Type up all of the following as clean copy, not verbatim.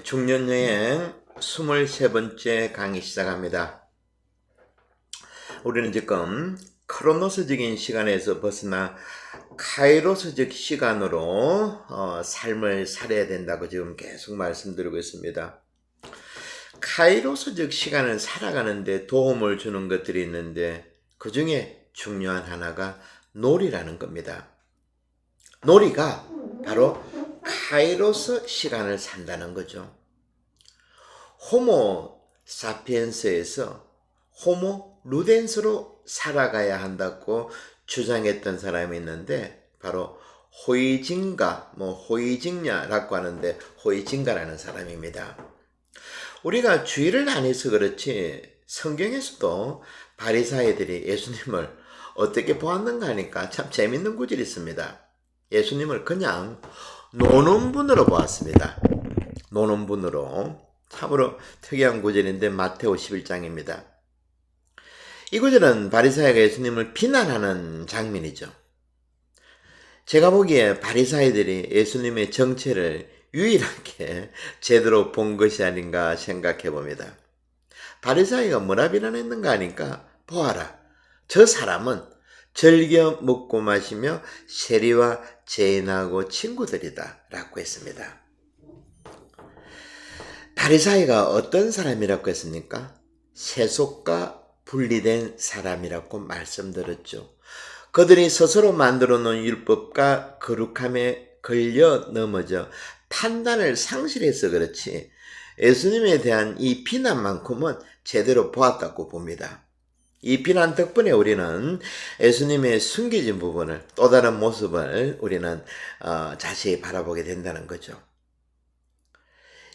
중년여행 23번째 강의 시작합니다. 우리는 지금 크로노스적인 시간에서 벗어나 카이로스적 시간으로 삶을 살아야 된다고 지금 계속 말씀드리고 있습니다. 카이로스적 시간을 살아가는데 도움을 주는 것들이 있는데 그 중에 중요한 하나가 놀이라는 겁니다. 놀이가 바로 카이로스 시간을 산다는 거죠. 호모 사피엔스에서 호모 루덴스로 살아가야 한다고 주장했던 사람이 있는데 바로 호이징야라고 하는데 호이징가라는 사람입니다. 우리가 주의를 안 해서 그렇지 성경에서도 바리사이들이 예수님을 어떻게 보았는가 하니까 참 재밌는 구절이 있습니다. 예수님을 그냥 노는 분으로 보았습니다. 노는 분으로. 참으로 특이한 구절인데 마테오 11장입니다. 이 구절은 바리사이가 예수님을 비난하는 장면이죠. 제가 보기에 바리사이들이 예수님의 정체를 유일하게 제대로 본 것이 아닌가 생각해 봅니다. 바리사이가 뭐라 비난했는가 하니까 보아라, 저 사람은 즐겨 먹고 마시며 세리와 죄인하고 친구들이다 라고 했습니다. 바리사이가 어떤 사람이라고 했습니까? 세속과 분리된 사람이라고 말씀드렸죠. 그들이 스스로 만들어 놓은 율법과 거룩함에 걸려 넘어져 판단을 상실해서 그렇지 예수님에 대한 이 비난만큼은 제대로 보았다고 봅니다. 이 비난 덕분에 우리는 예수님의 숨겨진 부분을, 또 다른 모습을 우리는 자세히 바라보게 된다는 거죠.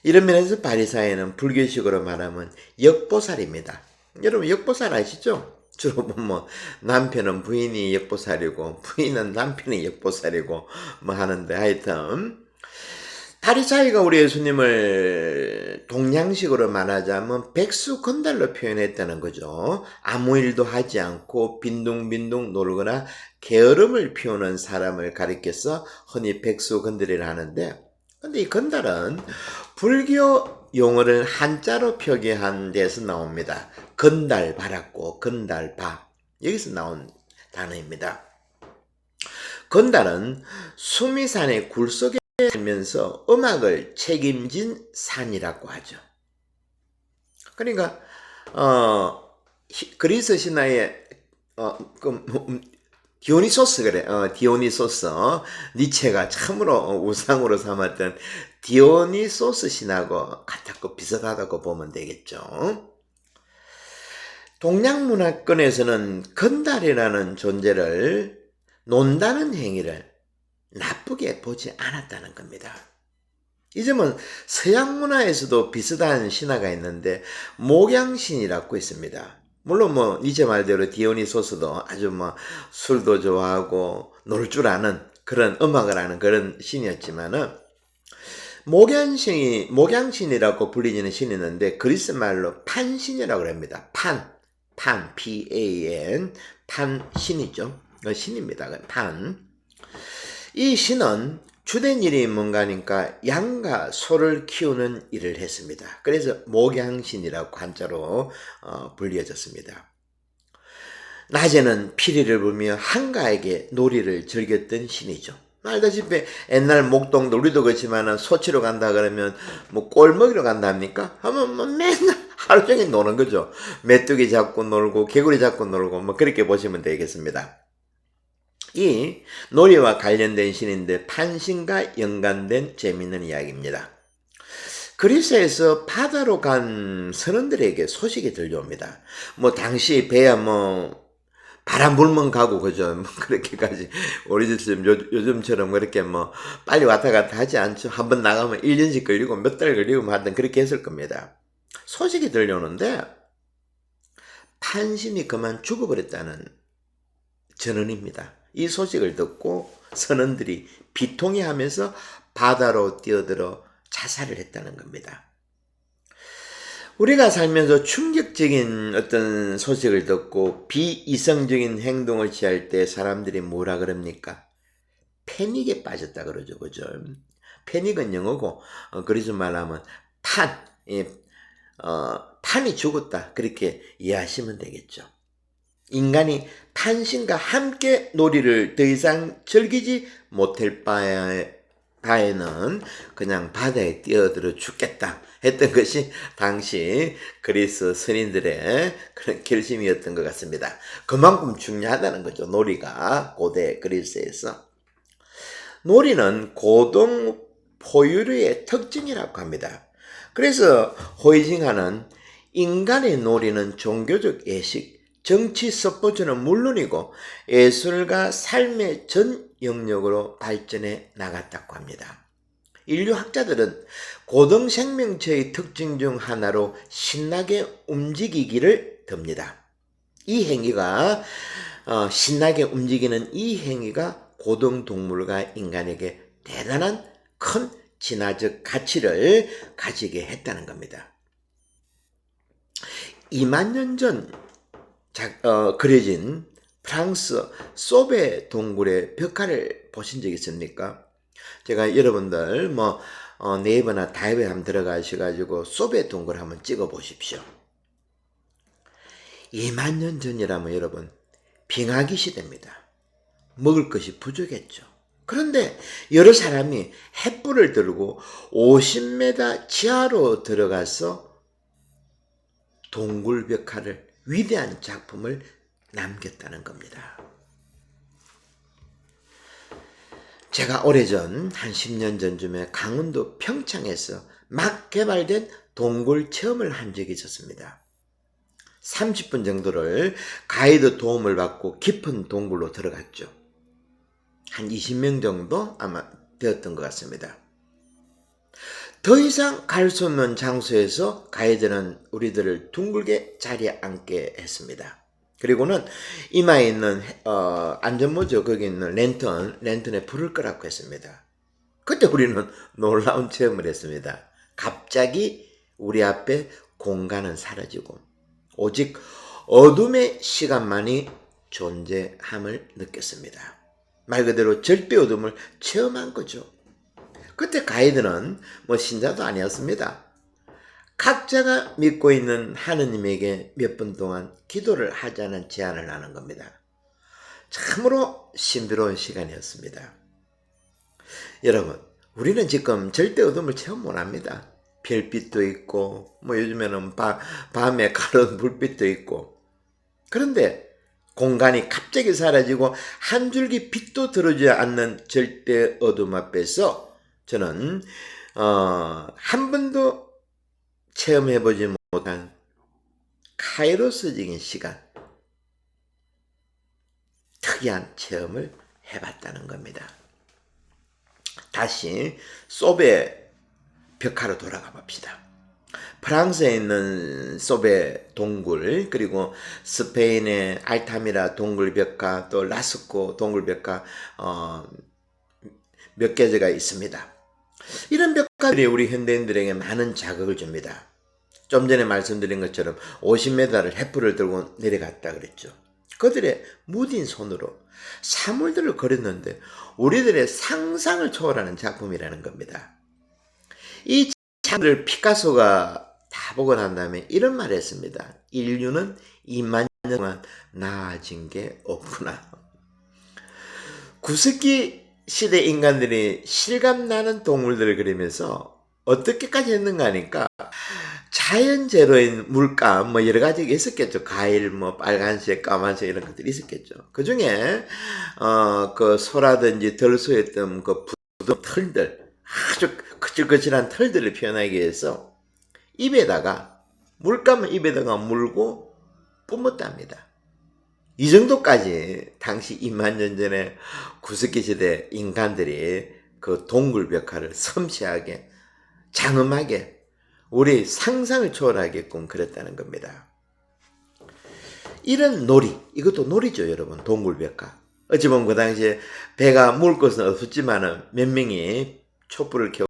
이런 면에서 바리사이는 불교식으로 말하면 역보살입니다. 여러분 역보살 아시죠? 주로 남편은 부인이 역보살이고 부인은 남편이 역보살이고 하는데 하여튼 바리사이가 우리 예수님을 동양식으로 말하자면 백수건달로 표현했다는 거죠. 아무 일도 하지 않고 빈둥빈둥 놀거나 게으름을 피우는 사람을 가리켜서 흔히 백수건달이라 하는데, 근데 이 건달은 불교 용어를 한자로 표기한 데서 나옵니다. 건달바랐고 건달바, 여기서 나온 단어입니다. 건달은 수미산의 굴 속에 살면서 음악을 책임진 산이라고 하죠. 그러니까 그리스 신화의 디오니소스 그래. 디오니소스. 니체가 참으로 우상으로 삼았던 디오니소스 신하고 같았고 비슷하다고 보면 되겠죠. 동양 문화권에서는 건달이라는 존재를 논다는 행위를 나쁘게 보지 않았다는 겁니다. 이 점은 서양 문화에서도 비슷한 신화가 있는데 목양신이라고 있습니다. 물론 니체 말대로 디오니소스도 아주 술도 좋아하고 놀 줄 아는 그런 음악을 하는 그런 신이었지만은 목양신이라고 불리는 신이 있는데 그리스 말로 판신이라고 합니다. 판, P-A-N, 판신이죠. 신입니다. 판. 이 신은 주된 일이 뭔가 하니까 양과 소를 키우는 일을 했습니다. 그래서 목양신이라고 한자로 불려졌습니다. 낮에는 피리를 불며 한가하게 놀이를 즐겼던 신이죠. 알다시피 옛날 목동도 우리도 그렇지만 소치로 간다 그러면 꼴 먹이러 간답니까? 하면 맨날 하루 종일 노는 거죠. 메뚜기 잡고 놀고 개구리 잡고 놀고 그렇게 보시면 되겠습니다. 이 놀이와 관련된 신인데 판신과 연관된 재미있는 이야기입니다. 그리스에서 바다로 간 선원들에게 소식이 들려옵니다. 당시 배야 바람 불면 가고 그죠. 그렇게까지 우리 요즘처럼 그렇게 빨리 왔다 갔다 하지 않죠. 한번 나가면 1년씩 걸리고 몇 달 걸리고 하여튼 그렇게 했을 겁니다. 소식이 들려오는데 판신이 그만 죽어버렸다는 전언입니다. 이 소식을 듣고 선원들이 비통해하면서 바다로 뛰어들어 자살을 했다는 겁니다. 우리가 살면서 충격적인 어떤 소식을 듣고 비이성적인 행동을 취할 때 사람들이 뭐라 그럽니까? 패닉에 빠졌다 그러죠. 그죠? 패닉은 영어고, 그러지 말하면 탄, 탄이 죽었다. 그렇게 이해하시면 되겠죠. 인간이 탄신과 함께 놀이를 더 이상 즐기지 못할 바에는 그냥 바다에 뛰어들어 죽겠다 했던 것이 당시 그리스 선인들의 그런 결심이었던 것 같습니다. 그만큼 중요하다는 거죠. 놀이가 고대 그리스에서. 놀이는 고동 포유류의 특징이라고 합니다. 그래서 호이징하는 인간의 놀이는 종교적 예식, 정치 스포츠는 물론이고 예술과 삶의 전 영역으로 발전해 나갔다고 합니다. 인류 학자들은 고등 생명체의 특징 중 하나로 신나게 움직이기를 듭니다. 이 행위가 신나게 움직이는 이 행위가 고등동물과 인간에게 대단한 큰 진화적 가치를 가지게 했다는 겁니다. 2만 년 전 그려진 프랑스 소베 동굴의 벽화를 보신 적 있습니까? 제가 여러분들 네이버나 다이브에 한번 들어가셔가지고 소베 동굴 한번 찍어 보십시오. 2만 년 전이라면 여러분 빙하기 시대입니다. 먹을 것이 부족했죠. 그런데 여러 사람이 횃불을 들고 50m 지하로 들어가서 동굴 벽화를 위대한 작품을 남겼다는 겁니다. 제가 오래전 한 10년 전쯤에 강원도 평창에서 막 개발된 동굴 체험을 한 적이 있었습니다. 30분 정도를 가이드 도움을 받고 깊은 동굴로 들어갔죠. 한 20명 정도 아마 되었던 것 같습니다. 더 이상 갈 수 없는 장소에서 가이드는 우리들을 둥글게 자리에 앉게 했습니다. 그리고는 이마에 있는 안전모저 거기 있는 랜턴에 불을 끄라고 했습니다. 그때 우리는 놀라운 체험을 했습니다. 갑자기 우리 앞에 공간은 사라지고 오직 어둠의 시간만이 존재함을 느꼈습니다. 말 그대로 절대 어둠을 체험한 거죠. 그때 가이드는 신자도 아니었습니다. 각자가 믿고 있는 하느님에게 몇 분 동안 기도를 하자는 제안을 하는 겁니다. 참으로 신비로운 시간이었습니다. 여러분, 우리는 지금 절대 어둠을 체험 못합니다. 별빛도 있고 요즘에는 밤에 가로등 불빛도 있고, 그런데 공간이 갑자기 사라지고 한 줄기 빛도 들어오지 않는 절대 어둠 앞에서 저는 한 번도 체험해보지 못한 카이로스적인 시간, 특이한 체험을 해봤다는 겁니다. 다시 소베 벽화로 돌아가 봅시다. 프랑스에 있는 소베 동굴, 그리고 스페인의 알타미라 동굴 벽화, 또 라스코 동굴 벽화 몇 개가 있습니다. 이런 벽화들이 우리 현대인들에게 많은 자극을 줍니다. 좀 전에 말씀드린 것처럼 50m를 횃불을 들고 내려갔다 그랬죠. 그들의 무딘 손으로 사물들을 그렸는데 우리들의 상상을 초월하는 작품이라는 겁니다. 이 작품을 피카소가 다 보고 난 다음에 이런 말을 했습니다. 인류는 2만 년 동안 나아진 게 없구나. 구석기 시대 인간들이 실감나는 동물들을 그리면서 어떻게까지 했는가 하니까 자연재료인 물감 여러 가지가 있었겠죠. 과일 빨간색, 까만색 이런 것들이 있었겠죠. 그 중에 그 소라든지 덜소였던 그 부드러운 털들, 아주 거칠거칠한 털들을 표현하기 위해서 물감을 입에다가 물고 뿜었답니다. 이 정도까지 당시 2만 년 전에 구석기 시대 인간들이 그 동굴 벽화를 섬세하게 장엄하게 우리 상상을 초월하게끔 그랬다는 겁니다. 이런 놀이, 이것도 놀이죠 여러분. 동굴 벽화. 어찌 보면 그 당시에 배가 물 것은 없었지만은 몇 명이 촛불을 켜고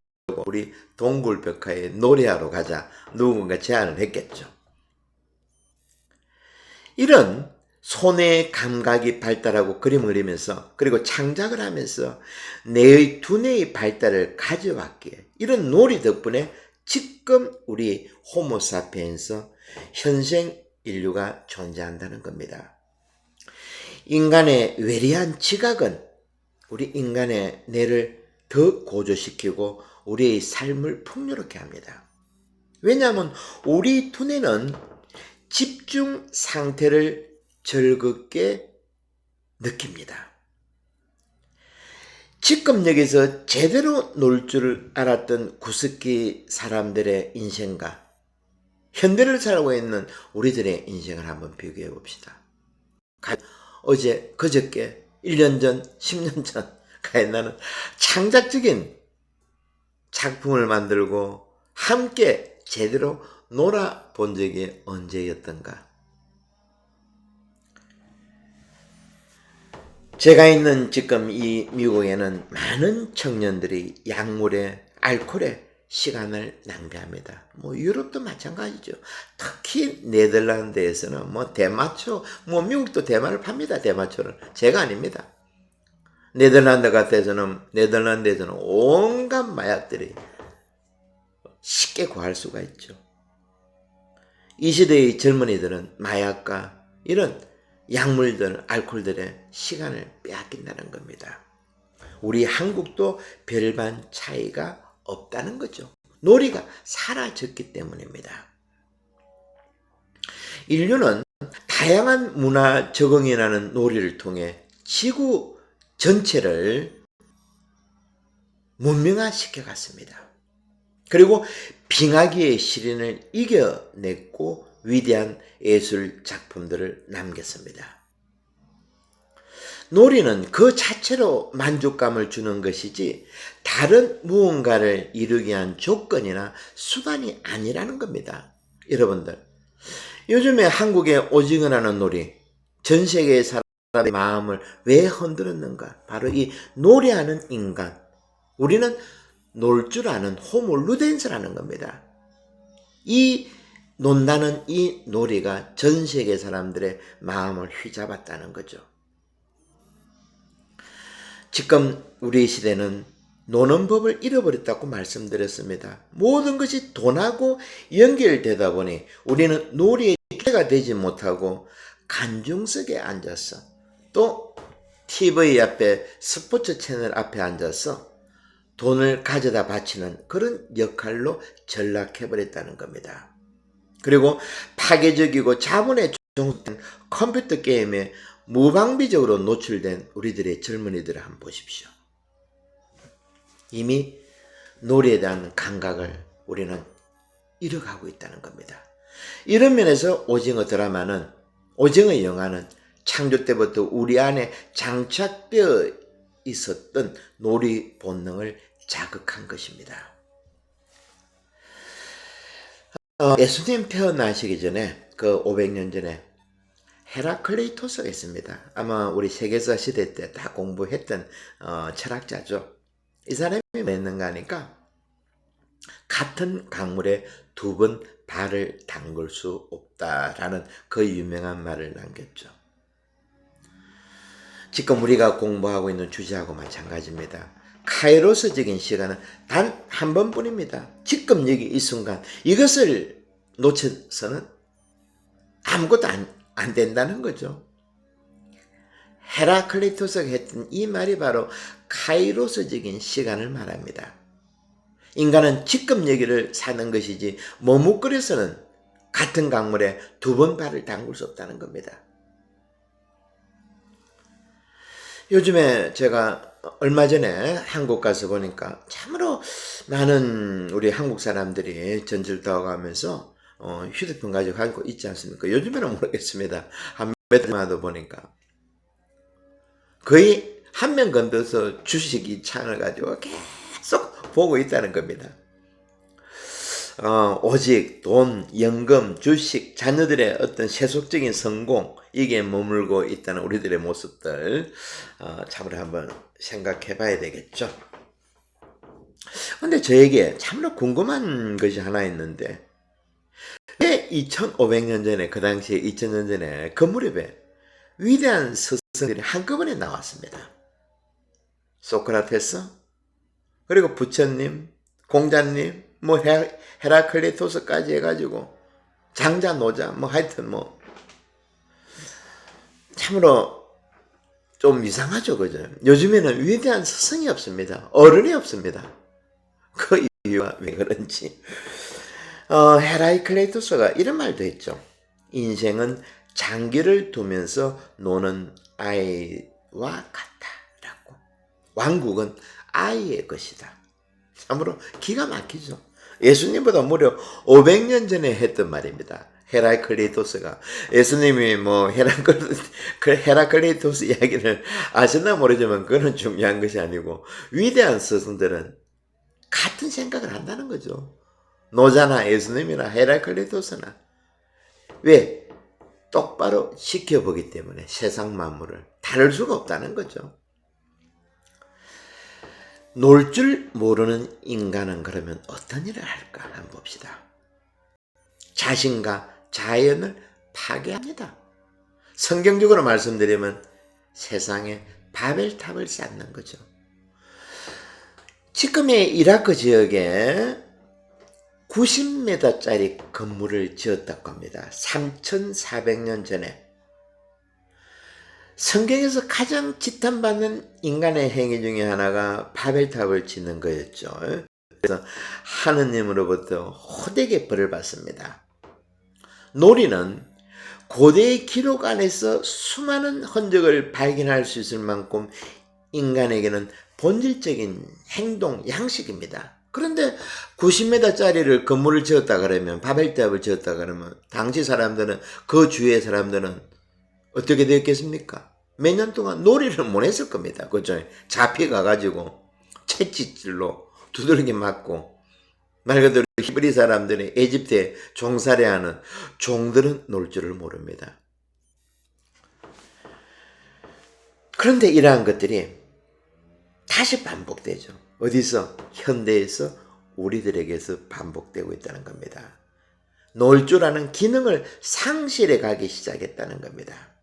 우리 동굴 벽화에 놀이하러 가자 누군가 제안을 했겠죠. 이런 손의 감각이 발달하고 그림을 그리면서 그리고 창작을 하면서 뇌의 두뇌의 발달을 가져왔기에 이런 놀이 덕분에 지금 우리 호모사피엔스 현생 인류가 존재한다는 겁니다. 인간의 외리한 지각은 우리 인간의 뇌를 더 고조시키고 우리의 삶을 풍요롭게 합니다. 왜냐하면 우리 두뇌는 집중 상태를 즐겁게 느낍니다. 지금 여기서 제대로 놀 줄 알았던 구석기 사람들의 인생과 현대를 살고 있는 우리들의 인생을 한번 비교해 봅시다. 어제, 그저께, 1년 전, 10년 전, 나는 창작적인 작품을 만들고 함께 제대로 놀아본 적이 언제였던가? 제가 있는 지금 이 미국에는 많은 청년들이 약물에, 알코올에 시간을 낭비합니다. 유럽도 마찬가지죠. 특히 네덜란드에서는 대마초, 미국도 대마를 팝니다. 대마초를. 제가 아닙니다. 네덜란드에서는 온갖 마약들이 쉽게 구할 수가 있죠. 이 시대의 젊은이들은 마약과 이런 약물들, 알코올들의 시간을 빼앗긴다는 겁니다. 우리 한국도 별반 차이가 없다는 거죠. 놀이가 사라졌기 때문입니다. 인류는 다양한 문화 적응이라는 놀이를 통해 지구 전체를 문명화시켜 갔습니다. 그리고 빙하기의 시련을 이겨냈고 위대한 예술 작품들을 남겼습니다. 놀이는 그 자체로 만족감을 주는 것이지 다른 무언가를 이루기 위한 조건이나 수단이 아니라는 겁니다. 여러분들, 요즘에 한국의 오징어라는 놀이, 전 세계의 사람의 마음을 왜 흔들었는가? 바로 이 놀이하는 인간, 우리는 놀 줄 아는 호모 루덴스라는 겁니다. 이 논다는 이 놀이가 전 세계 사람들의 마음을 휘잡았다는 거죠. 지금 우리 시대는 노는 법을 잃어버렸다고 말씀드렸습니다. 모든 것이 돈하고 연결되다 보니 우리는 놀이의 주체가 되지 못하고 간중석에 앉아서 또 TV 앞에 스포츠 채널 앞에 앉아서 돈을 가져다 바치는 그런 역할로 전락해버렸다는 겁니다. 그리고 파괴적이고 자본에 종속된 컴퓨터 게임에 무방비적으로 노출된 우리들의 젊은이들을 한번 보십시오. 이미 놀이에 대한 감각을 우리는 잃어가고 있다는 겁니다. 이런 면에서 오징어 드라마는, 오징어 영화는 창조 때부터 우리 안에 장착되어 있었던 놀이 본능을 자극한 것입니다. 예수님 태어나시기 전에, 그 500년 전에 헤라클레이토스가 있습니다. 아마 우리 세계사 시대 때 다 공부했던 철학자죠. 이 사람이 뭐 했는가 하니까 같은 강물에 두 번 발을 담글 수 없다라는 그 유명한 말을 남겼죠. 지금 우리가 공부하고 있는 주제하고 마찬가지입니다. 카이로스적인 시간은 단 한 번뿐입니다. 지금 여기 이 순간 이것을 놓쳐서는 아무것도 안 된다는 거죠. 헤라클레이토스가 했던 이 말이 바로 카이로스적인 시간을 말합니다. 인간은 지금 여기를 사는 것이지 머뭇거려서는 같은 강물에 두 번 발을 담글 수 없다는 겁니다. 요즘에 제가 얼마 전에 한국 가서 보니까 참으로 많은 우리 한국 사람들이 전철타고 가면서 휴대폰 가지고 있지 않습니까? 요즘에는 모르겠습니다. 한 몇 달마다 보니까 거의 한 명 건너서 주식이 창을 가지고 계속 보고 있다는 겁니다. 오직 돈, 연금, 주식, 자녀들의 어떤 세속적인 성공, 이게 머물고 있다는 우리들의 모습들 참으로 한번 생각해 봐야 되겠죠. 근데 저에게 참으로 궁금한 것이 하나 있는데 왜 2500년 전에, 그 당시에 2000년 전에 그 무렵에 위대한 스승들이 한꺼번에 나왔습니다. 소크라테스, 그리고 부처님, 공자님, 뭐 헤라클리토스까지 해가지고 장자, 노자, 뭐 하여튼 뭐 참으로 좀 이상하죠, 그죠? 요즘에는 위대한 스승이 없습니다. 어른이 없습니다. 그 이유가 왜 그런지. 헤라클레이토스가 이런 말도 했죠. 인생은 장기를 두면서 노는 아이와 같다라고. 왕국은 아이의 것이다. 참으로 기가 막히죠. 예수님보다 무려 500년 전에 했던 말입니다. 헤라클리토스가. 예수님이 뭐 헤라클리토스 이야기를 아시나 모르지만 그건 중요한 것이 아니고 위대한 스승들은 같은 생각을 한다는 거죠. 노자나 예수님이나 헤라클리토스나. 왜? 똑바로 지켜보기 때문에 세상 만물을 다를 수가 없다는 거죠. 놀 줄 모르는 인간은 그러면 어떤 일을 할까 한번 봅시다. 자신과 자연을 파괴합니다. 성경적으로 말씀드리면 세상에 바벨탑을 쌓는 거죠. 지금의 이라크 지역에 90m짜리 건물을 지었다고 합니다. 3,400년 전에. 성경에서 가장 지탄받는 인간의 행위 중에 하나가 바벨탑을 짓는 거였죠. 그래서 하느님으로부터 호되게 벌을 받습니다. 놀이는 고대의 기록 안에서 수많은 흔적을 발견할 수 있을 만큼 인간에게는 본질적인 행동 양식입니다. 그런데 90m짜리를 건물을 지었다 그러면, 바벨탑을 지었다 그러면 당시 사람들은, 그 주위의 사람들은 어떻게 되었겠습니까? 몇 년 동안 놀이를 못 했을 겁니다. 그죠? 잡혀가가지고 채찍질로 두들겨 맞고, 말 그대로 히브리 사람들이 에집트에 종살이하는 종들은 놀 줄을 모릅니다. 그런데 이러한 것들이 다시 반복되죠. 어디서? 현대에서 우리들에게서 반복되고 있다는 겁니다. 놀 줄 아는 기능을 상실해 가기 시작했다는 겁니다.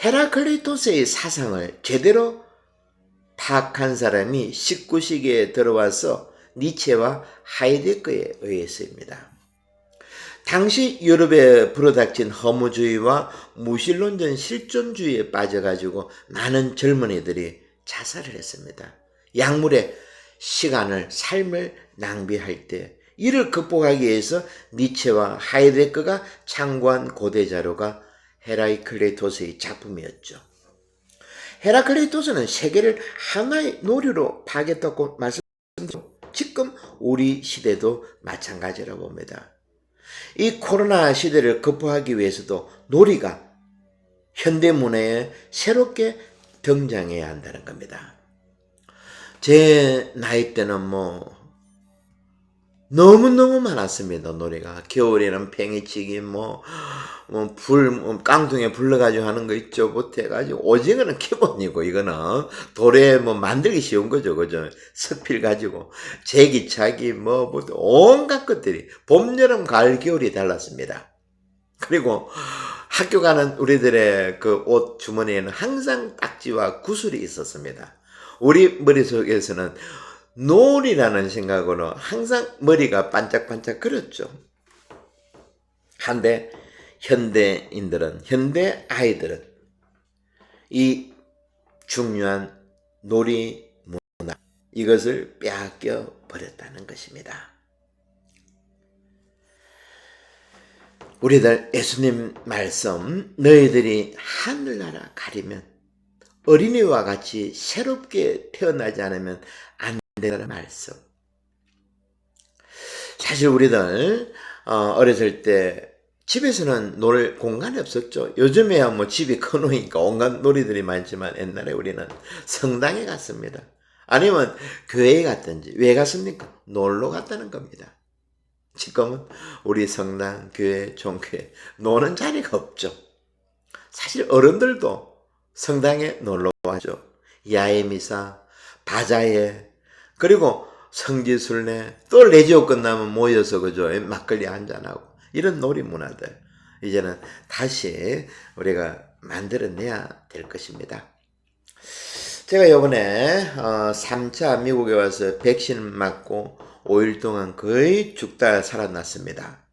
헤라클리토스의 사상을 제대로 파악한 사람이 19세기에 들어와서 니체와 하이데거에 의해서입니다. 당시 유럽에 불어닥친 허무주의와 무신론전 실존주의에 빠져가지고 많은 젊은이들이 자살을 했습니다. 약물에 시간을, 삶을 낭비할 때 이를 극복하기 위해서 니체와 하이데거가 참고한 고대 자료가 헤라클레이토스의 작품이었죠. 헤라클레이토스는 세계를 하나의 놀이로 파괴했다고 말씀드렸죠. 지금 우리 시대도 마찬가지라고 봅니다. 이 코로나 시대를 극복하기 위해서도 놀이가 현대문화에 새롭게 등장해야 한다는 겁니다. 제 나이 때는 뭐 너무너무 많았습니다. 놀이가. 겨울에는 팽이치기, 깡통에 불러가지고 하는 거 있죠. 못해가지고. 오징어는 기본이고, 이거는. 돌에 만들기 쉬운 거죠. 그죠? 석필 가지고. 제기차기, 온갖 것들이. 봄, 여름, 가을, 겨울이 달랐습니다. 그리고 학교 가는 우리들의 그 옷 주머니에는 항상 딱지와 구슬이 있었습니다. 우리 머릿속에서는 놀이라는 생각으로 항상 머리가 반짝반짝 그렸죠. 한데 현대인들은, 현대 아이들은 이 중요한 놀이 문화, 이것을 빼앗겨 버렸다는 것입니다. 우리들 예수님 말씀, 너희들이 하늘나라 가리면 어린이와 같이 새롭게 태어나지 않으면 안 된다는 말씀. 사실 우리들 어렸을 때 집에서는 놀 공간이 없었죠. 요즘에야 집이 커놓으니까 온갖 놀이들이 많지만 옛날에 우리는 성당에 갔습니다. 아니면 교회에 갔든지. 왜 갔습니까? 놀러 갔다는 겁니다. 지금은 우리 성당, 교회, 종교에 노는 자리가 없죠. 사실 어른들도 성당에 놀러 가죠. 야외미사, 바자회, 그리고 성지순례, 또 레지오 끝나면 모여서 그죠, 막걸리 한잔하고 이런 놀이 문화들. 이제는 다시 우리가 만들어내야 될 것입니다. 제가 요번에 3차 미국에 와서 백신 맞고 5일 동안 거의 죽다 살아났습니다.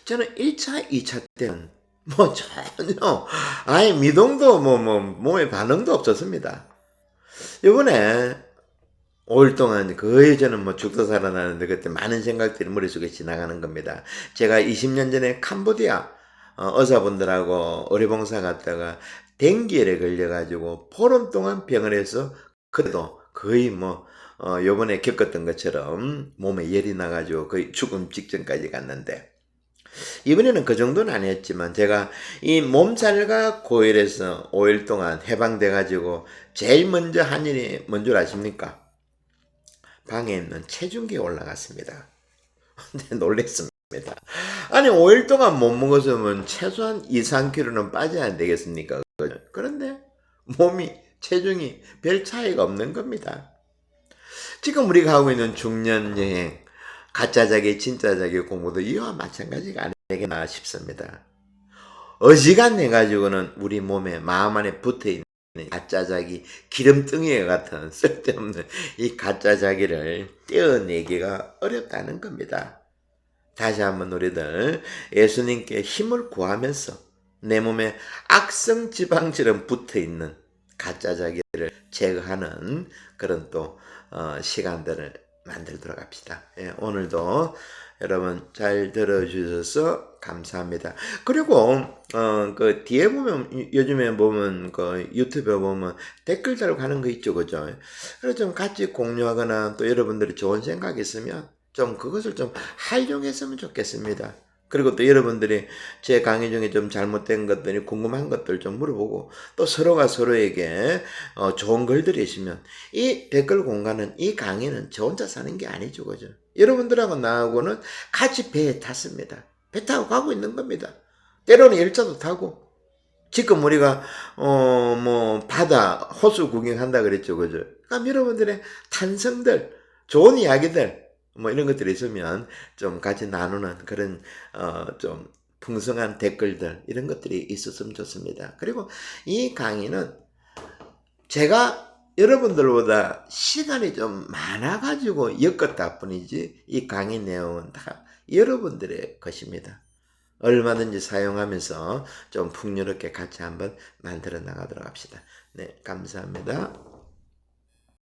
저는 1차, 2차 때는 뭐 전혀 아예 미동도 몸에 반응도 없었습니다. 요번에 5일 동안 거의 저는 뭐 죽다 살아나는데 그때 많은 생각들이 머릿속에 지나가는 겁니다. 제가 20년 전에 캄보디아 의사분들하고 의료봉사 갔다가 댕기열에 걸려가지고 보름 동안 병원에서 그래도 거의 요번에 겪었던 것처럼 몸에 열이 나가지고 거의 죽음 직전까지 갔는데 이번에는 그 정도는 아니었지만 제가 이 몸살과 고열에서 5일 동안 해방돼가지고 제일 먼저 한 일이 뭔 줄 아십니까? 방에 있는 체중계에 올라갔습니다. 근데 놀랬습니다. 아니 5일 동안 못 먹었으면 최소한 2, 3kg는 빠져야 되겠습니까? 그런데 몸이 체중이 별 차이가 없는 겁니다. 지금 우리가 하고 있는 중년 여행 가짜자기 진짜자기 공부도 이와 마찬가지가 아니겠나 싶습니다. 어지간해 가지고는 우리 몸에 마음 안에 붙어있는 가짜자기 기름덩이 같은 쓸데없는 이 가짜자기를 떼어내기가 어렵다는 겁니다. 다시 한번 우리들 예수님께 힘을 구하면서 내 몸에 악성 지방처럼 붙어있는 가짜자기를 제거하는 그런 또 시간들을 만들도록 합시다. 예, 오늘도 여러분 잘 들어주셔서 감사합니다. 그리고 그 뒤에 보면 요즘에 보면 그 유튜브에 보면 댓글 달고 거 있죠, 그죠? 그래서 좀 같이 공유하거나 또 여러분들이 좋은 생각 있으면 좀 그것을 좀 활용했으면 좋겠습니다. 그리고 또 여러분들이 제 강의 중에 좀 잘못된 것들이 궁금한 것들 좀 물어보고 또 서로가 서로에게 좋은 글들이 있으면 이 댓글 공간은 이 강의는 저 혼자 사는 게 아니죠, 그죠? 여러분들하고 나하고는 같이 배에 탔습니다. 배 타고 가고 있는 겁니다. 때로는 열차도 타고 지금 우리가 바다 호수 구경한다 그랬죠, 그죠? 그럼 여러분들의 탄성들 좋은 이야기들 이런 것들이 있으면 좀 같이 나누는 그런 좀 풍성한 댓글들 이런 것들이 있었으면 좋습니다. 그리고 이 강의는 제가 여러분들보다 시간이 좀 많아가지고 엮었다 뿐이지 이 강의 내용은 다 여러분들의 것입니다. 얼마든지 사용하면서 좀 풍요롭게 같이 한번 만들어 나가도록 합시다. 네, 감사합니다.